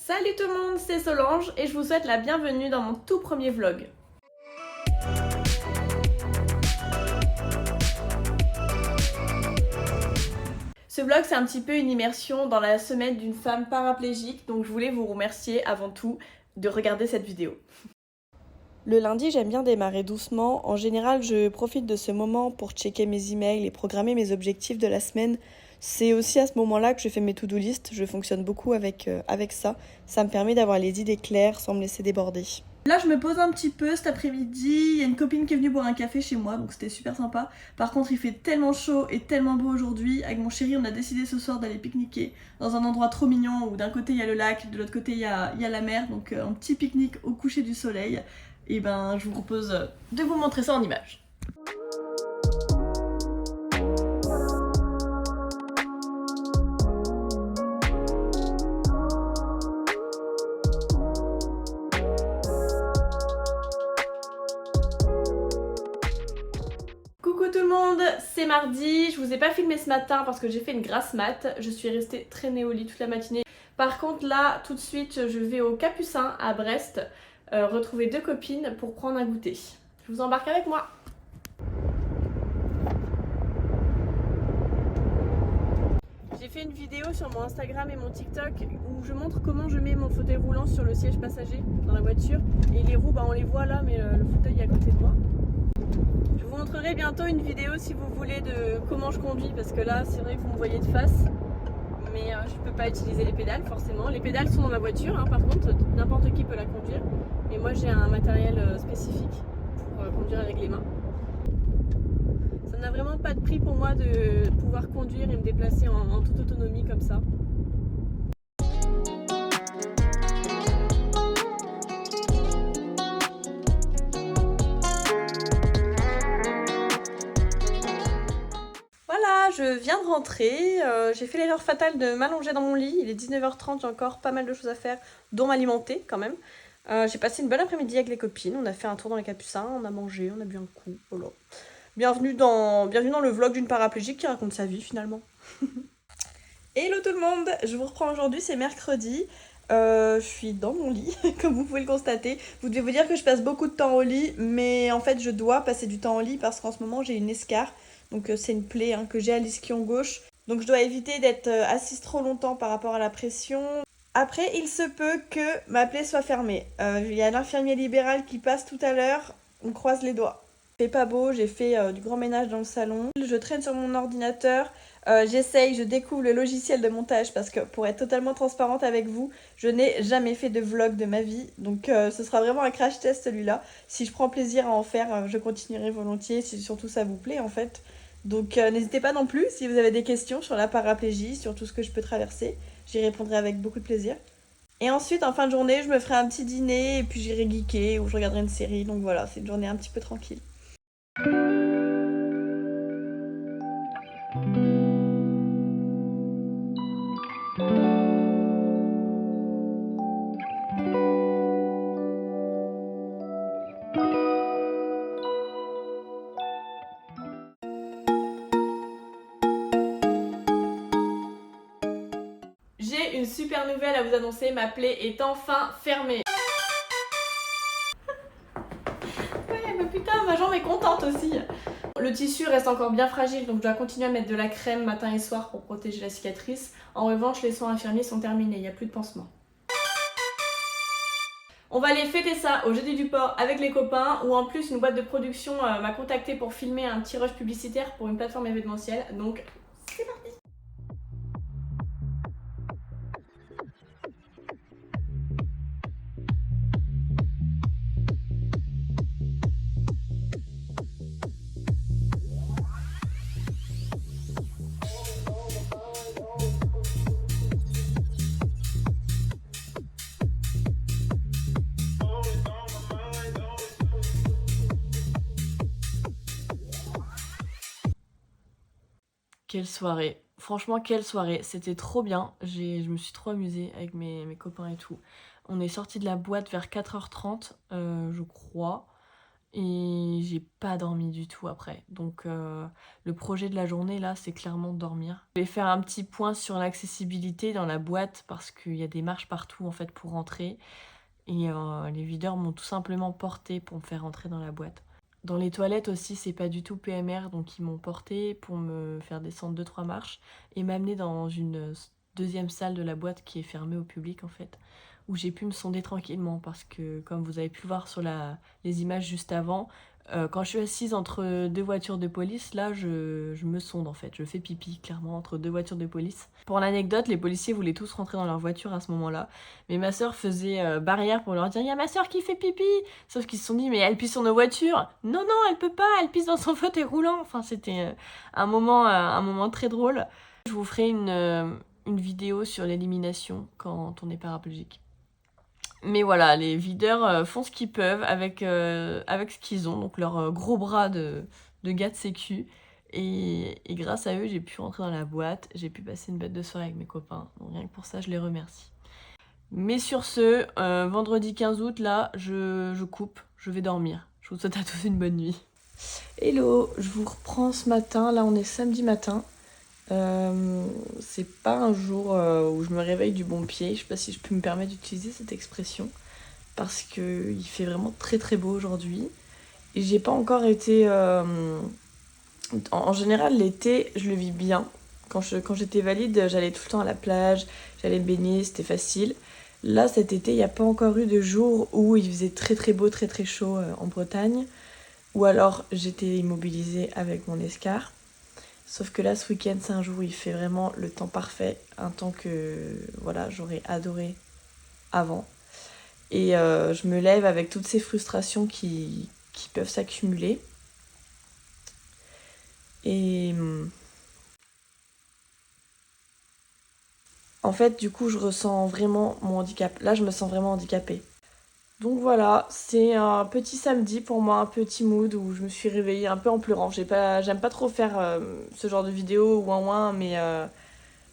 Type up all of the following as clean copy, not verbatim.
Salut tout le monde, c'est Solange et je vous souhaite la bienvenue dans mon tout premier vlog. Ce vlog c'est un petit peu une immersion dans la semaine d'une femme paraplégique, donc je voulais vous remercier avant tout de regarder cette vidéo. Le lundi, j'aime bien démarrer doucement. En général, je profite de ce moment pour checker mes emails et programmer mes objectifs de la semaine. C'est aussi à ce moment-là que je fais mes to-do list. Je fonctionne beaucoup avec ça. Ça me permet d'avoir les idées claires sans me laisser déborder. Là, je me pose un petit peu cet après-midi. Il y a une copine qui est venue boire un café chez moi, donc c'était super sympa. Par contre, il fait tellement chaud et tellement beau aujourd'hui. Avec mon chéri, on a décidé ce soir d'aller pique-niquer dans un endroit trop mignon où d'un côté il y a le lac, de l'autre côté il y a la mer. Donc un petit pique-nique au coucher du soleil. Et ben, je vous propose de vous montrer ça en images. Coucou tout le monde, c'est mardi, je vous ai pas filmé ce matin parce que j'ai fait une grasse mat, je suis restée traînée au lit toute la matinée. Par contre là, tout de suite, je vais au Capucin à Brest retrouver deux copines pour prendre un goûter. Je vous embarque avec moi. J'ai fait une vidéo sur mon Instagram et mon TikTok où je montre comment je mets mon fauteuil roulant sur le siège passager dans la voiture. Et les roues, on les voit là, mais le fauteuil est à côté de moi. Je vous montrerai bientôt une vidéo si vous voulez de comment je conduis parce que là c'est vrai que vous me voyez de face mais je peux pas utiliser les pédales forcément. Les pédales sont dans ma voiture par contre n'importe qui peut la conduire mais moi j'ai un matériel spécifique pour conduire avec les mains. Ça n'a vraiment pas de prix pour moi de pouvoir conduire et me déplacer en toute autonomie comme ça. Voilà, je viens de rentrer, j'ai fait l'erreur fatale de m'allonger dans mon lit, il est 19h30, j'ai encore pas mal de choses à faire, dont m'alimenter quand même. J'ai passé une bonne après-midi avec les copines, on a fait un tour dans les Capucins, on a mangé, on a bu un coup, voilà. Bienvenue dans le vlog d'une paraplégique qui raconte sa vie finalement. Hello tout le monde, je vous reprends aujourd'hui, c'est mercredi. Je suis dans mon lit, comme vous pouvez le constater. Vous devez vous dire que je passe beaucoup de temps au lit, mais en fait je dois passer du temps au lit parce qu'en ce moment j'ai une escarre. Donc c'est une plaie que j'ai à l'ischio gauche. Donc je dois éviter d'être assise trop longtemps par rapport à la pression. Après, il se peut que ma plaie soit fermée. Il y a l'infirmier libéral qui passe tout à l'heure, on croise les doigts. Il fait pas beau, j'ai fait du grand ménage dans le salon. Je traîne sur mon ordinateur. Je découvre le logiciel de montage parce que pour être totalement transparente avec vous, je n'ai jamais fait de vlog de ma vie. Donc ce sera vraiment un crash test celui-là. Si je prends plaisir à en faire, je continuerai volontiers si surtout ça vous plaît en fait. Donc n'hésitez pas non plus si vous avez des questions sur la paraplégie, sur tout ce que je peux traverser. J'y répondrai avec beaucoup de plaisir. Et ensuite, en fin de journée, je me ferai un petit dîner et puis j'irai geeker ou je regarderai une série. Donc voilà, c'est une journée un petit peu tranquille. J'ai une super nouvelle à vous annoncer, ma plaie est enfin fermée. Ouais, mais putain, ma jambe est contente aussi. Le tissu reste encore bien fragile, donc je dois continuer à mettre de la crème matin et soir pour protéger la cicatrice. En revanche, les soins infirmiers sont terminés, il n'y a plus de pansement. On va aller fêter ça au Jeudi du Port avec les copains, où en plus une boîte de production m'a contacté pour filmer un petit rush publicitaire pour une plateforme événementielle, donc c'est parti. Quelle soirée, franchement quelle soirée, c'était trop bien, je me suis trop amusée avec mes copains et tout. On est sortis de la boîte vers 4h30 je crois, et j'ai pas dormi du tout après. Donc le projet de la journée là, c'est clairement de dormir. Je vais faire un petit point sur l'accessibilité dans la boîte parce qu'il y a des marches partout en fait pour rentrer. Et les videurs m'ont tout simplement porté pour me faire rentrer dans la boîte. Dans les toilettes aussi, c'est pas du tout PMR, donc ils m'ont porté pour me faire descendre 2-3 marches et m'amener dans une deuxième salle de la boîte qui est fermée au public en fait, où j'ai pu me sonder tranquillement parce que, comme vous avez pu le voir sur les images juste avant, quand je suis assise entre deux voitures de police, là je me sonde en fait, je fais pipi clairement entre deux voitures de police. Pour l'anecdote, les policiers voulaient tous rentrer dans leur voiture à ce moment-là, mais ma soeur faisait barrière pour leur dire « Il y a ma soeur qui fait pipi !» Sauf qu'ils se sont dit « Mais elle pisse sur nos voitures !» « Non, non, elle peut pas, elle pisse dans son fauteuil roulant !» Enfin, c'était un moment très drôle. Je vous ferai une vidéo sur l'élimination quand on est paraplégique. Mais voilà, les videurs font ce qu'ils peuvent avec ce qu'ils ont, donc leurs gros bras de gars de sécu. Et grâce à eux, j'ai pu rentrer dans la boîte, j'ai pu passer une bête de soirée avec mes copains. Donc rien que pour ça, je les remercie. Mais sur ce, vendredi 15 août, là, je coupe, je vais dormir. Je vous souhaite à tous une bonne nuit. Hello, je vous reprends ce matin, là on est samedi matin. C'est pas un jour où je me réveille du bon pied, je sais pas si je peux me permettre d'utiliser cette expression, parce qu'il fait vraiment très très beau aujourd'hui. Et j'ai pas encore été... En général, l'été, je le vis bien. Quand j'étais valide, j'allais tout le temps à la plage, j'allais me baigner, c'était facile. Là, cet été, il n'y a pas encore eu de jour où il faisait très très beau, très très chaud en Bretagne. Ou alors, j'étais immobilisée avec mon escar. Sauf que là, ce week-end, c'est un jour où il fait vraiment le temps parfait. Un temps que voilà, j'aurais adoré avant. Et je me lève avec toutes ces frustrations qui peuvent s'accumuler. Et en fait, du coup, je ressens vraiment mon handicap. Là, je me sens vraiment handicapée. Donc voilà, c'est un petit samedi pour moi, un petit mood où je me suis réveillée un peu en pleurant. J'aime pas trop faire ce genre de vidéo ouin, mais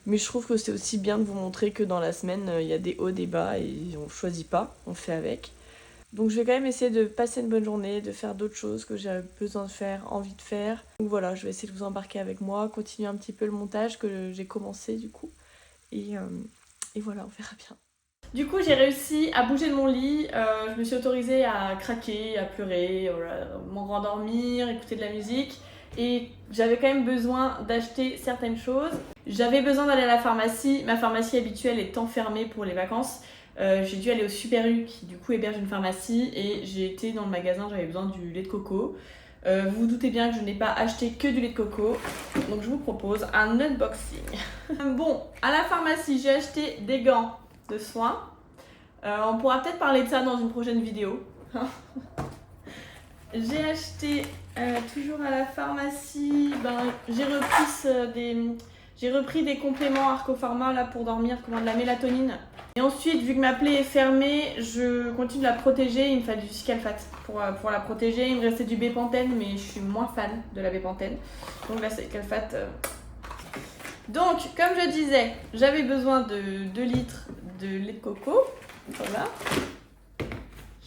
je trouve que c'est aussi bien de vous montrer que dans la semaine, il y a des hauts, des bas et on choisit pas, on fait avec. Donc je vais quand même essayer de passer une bonne journée, de faire d'autres choses que j'ai besoin de faire, envie de faire. Donc voilà, je vais essayer de vous embarquer avec moi, continuer un petit peu le montage que j'ai commencé du coup. Et voilà, on verra bien. Du coup, j'ai réussi à bouger de mon lit, je me suis autorisée à craquer, à pleurer, m'en rendormir, écouter de la musique. Et j'avais quand même besoin d'acheter certaines choses. J'avais besoin d'aller à la pharmacie, ma pharmacie habituelle étant fermée pour les vacances. J'ai dû aller au Super U qui du coup héberge une pharmacie et j'ai été dans le magasin, j'avais besoin du lait de coco. Vous vous doutez bien que je n'ai pas acheté que du lait de coco, donc je vous propose un unboxing. Bon, à la pharmacie, j'ai acheté des gants de soins. On pourra peut-être parler de ça dans une prochaine vidéo. J'ai acheté, toujours à la pharmacie, j'ai repris des compléments Arcopharma là, pour dormir, de la mélatonine. Et ensuite, vu que ma plaie est fermée, je continue de la protéger. Il me fallait du Scalfate pour la protéger. Il me restait du Bepanthen, mais je suis moins fan de la Bepanthen. Donc là, c'est Scalfate. Donc, comme je disais, j'avais besoin de 2 litres de lait de coco. Voilà.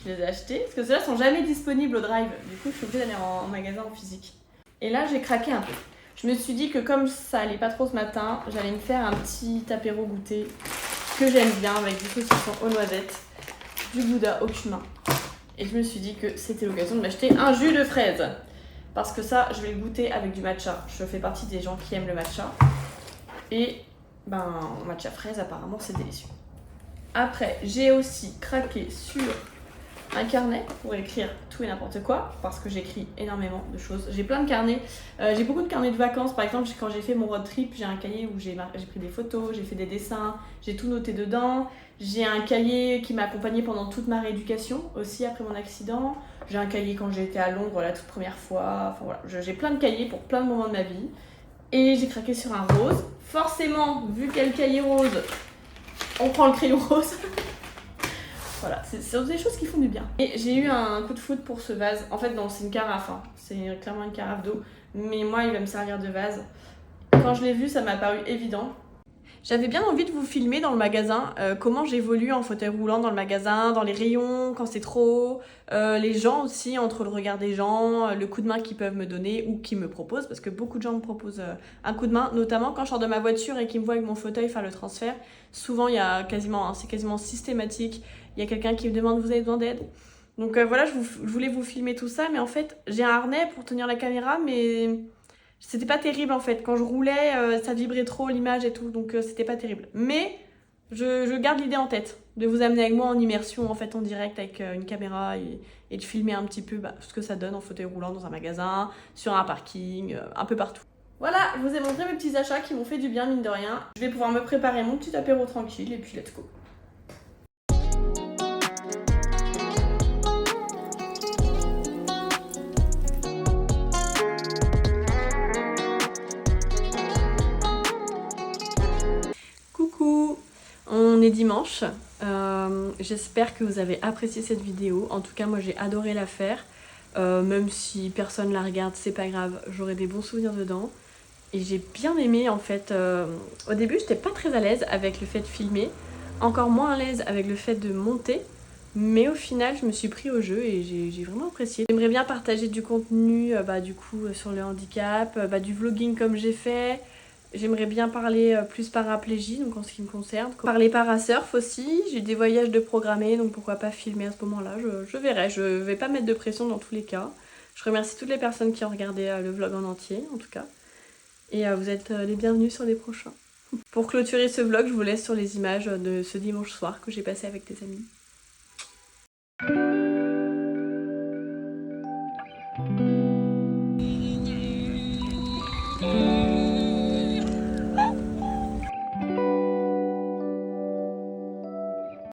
Je les ai achetés. Parce que ceux-là sont jamais disponibles au drive. Du coup, je suis obligée d'aller en magasin en physique. Et là, j'ai craqué un peu. Je me suis dit que comme ça allait pas trop ce matin, j'allais me faire un petit apéro goûter que j'aime bien avec du saucisson aux noisettes, du gouda au cumin. Et je me suis dit que c'était l'occasion de m'acheter un jus de fraise. Parce que ça, je vais le goûter avec du matcha. Je fais partie des gens qui aiment le matcha. Et matcha fraise, apparemment, c'est délicieux. Après, j'ai aussi craqué sur un carnet pour écrire tout et n'importe quoi, parce que j'écris énormément de choses. J'ai plein de carnets, j'ai beaucoup de carnets de vacances. Par exemple, quand j'ai fait mon road trip, j'ai un cahier où j'ai pris des photos, j'ai fait des dessins, j'ai tout noté dedans. J'ai un cahier qui m'a accompagnée pendant toute ma rééducation, aussi après mon accident. J'ai un cahier quand j'ai été à Londres la toute première fois. Enfin voilà, j'ai plein de cahiers pour plein de moments de ma vie. Et j'ai craqué sur un rose. Forcément, vu qu'il y a le cahier rose, on prend le crayon rose. Voilà, c'est des choses qui font du bien. Et j'ai eu un coup de foudre pour ce vase. En fait, non, c'est une carafe. Hein. C'est clairement une carafe d'eau. Mais moi, il va me servir de vase. Quand je l'ai vu, ça m'a paru évident. J'avais bien envie de vous filmer dans le magasin comment j'évolue en fauteuil roulant dans le magasin, dans les rayons, quand c'est trop haut, les gens aussi, entre le regard des gens, le coup de main qu'ils peuvent me donner ou qu'ils me proposent, parce que beaucoup de gens me proposent un coup de main, notamment quand je sors de ma voiture et qu'ils me voient avec mon fauteuil faire le transfert. Souvent, il y a quasiment, c'est quasiment systématique, il y a quelqu'un qui me demande vous avez besoin d'aide. Donc voilà, je voulais vous filmer tout ça, mais en fait, j'ai un harnais pour tenir la caméra, mais c'était pas terrible en fait. Quand je roulais, ça vibrait trop l'image et tout, donc c'était pas terrible. Mais je garde l'idée en tête de vous amener avec moi en immersion, en fait, en direct avec une caméra et de filmer un petit peu ce que ça donne en fauteuil roulant dans un magasin, sur un parking, un peu partout. Voilà, je vous ai montré mes petits achats qui m'ont fait du bien, mine de rien. Je vais pouvoir me préparer mon petit apéro tranquille et puis let's go. Coucou, on est dimanche. J'espère que vous avez apprécié cette vidéo. En tout cas, moi j'ai adoré la faire. Même si personne la regarde, c'est pas grave, j'aurai des bons souvenirs dedans. Et j'ai bien aimé en fait. Au début, j'étais pas très à l'aise avec le fait de filmer, encore moins à l'aise avec le fait de monter. Mais au final, je me suis pris au jeu et j'ai vraiment apprécié. J'aimerais bien partager du contenu du coup sur le handicap, du vlogging comme j'ai fait. J'aimerais bien parler plus paraplégie, donc en ce qui me concerne. Parler parasurf aussi, j'ai des voyages de programmer, donc pourquoi pas filmer à ce moment-là, je verrai. Je vais pas mettre de pression dans tous les cas. Je remercie toutes les personnes qui ont regardé le vlog en entier, en tout cas. Et vous êtes les bienvenus sur les prochains. Pour clôturer ce vlog, je vous laisse sur les images de ce dimanche soir que j'ai passé avec des amis.